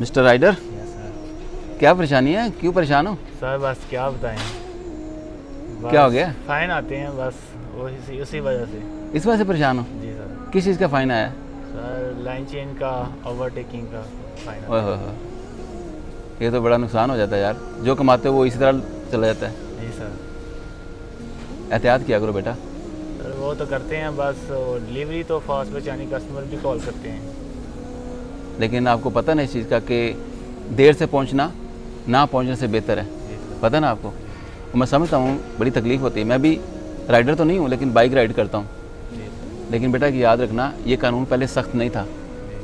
Mister rider, क्या परेशानी है, क्यों परेशान हो? सर बस क्या बताएं, क्या हो गया? फाइन आते हैं बस वही उसी वजह से। इस वजह से परेशान हो? जी सर। किस चीज़ का फ़ाइन आया? सर लाइन चेन का, ओवरटेकिंग का फाइन ओए आता होए होए, ये तो बड़ा नुकसान हो जाता है यार। जो कमाते हो वो इसी तरह चला जाता है। है। जी सर। एहतियात किया करो बेटा। सर वो तो करते हैं, बस डिलीवरी तो फास्ट बचाने कस्टमर भी कॉल करते हैं। लेकिन आपको पता नहीं इस चीज़ का कि देर से पहुंचना ना पहुंचने से बेहतर है। जी सर। पता ना आपको? और मैं समझता हूँ बड़ी तकलीफ़ होती है। मैं भी राइडर तो नहीं हूँ लेकिन बाइक राइड करता हूँ। जी सर। लेकिन बेटा कि याद रखना, ये कानून पहले सख्त नहीं था, जी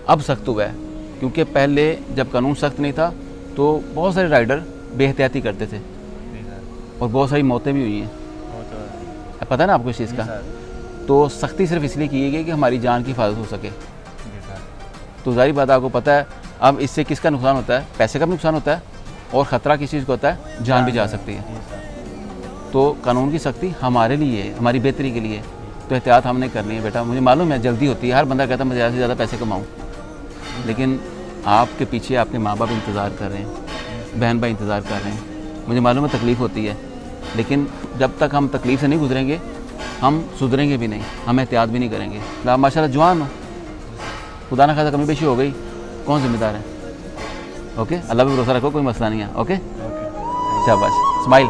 अब सख्त हुआ है। क्योंकि पहले जब कानून सख्त नहीं था तो बहुत सारे राइडर बेहतियाती करते थे जी सर। और बहुत सारी मौतें भी हुई हैं। वो तो है। पता है ना आपको इस चीज़ जी का? सर। तो सख्ती सिर्फ इसलिए की गई कि हमारी जान की हिफाजत हो सके। जी सर। तो ज़ाहिर बात आपको पता है अब इससे किसका नुकसान होता है? पैसे का भी नुकसान होता है और ख़तरा किस चीज़ को होता है? जान भी जा सकती है। जी सर। तो कानून की सख्ती हमारे लिए है, हमारी बेहतरी के लिए। तो एहतियात हमने करनी है बेटा। मुझे मालूम है जल्दी होती है, हर बंदा कहता है मैं ज़्यादा से ज़्यादा पैसे कमाऊँ, लेकिन आपके पीछे आपके माँ बाप इंतज़ार कर रहे हैं, बहन भाई इंतज़ार कर रहे हैं। मुझे मालूम है तकलीफ़ होती है, लेकिन जब तक हम तकलीफ़ से नहीं गुजरेंगे हम सुधरेंगे भी नहीं, हम एहतियात भी नहीं करेंगे। आप माशाल्लाह जवान हो, खुदा ना खासा कमी पेशी हो गई, कौन जिम्मेदार है? ओके, अल्लाह पे भरोसा रखो, कोई मसला नहीं है। Okay, okay. शाबाश, स्माइल।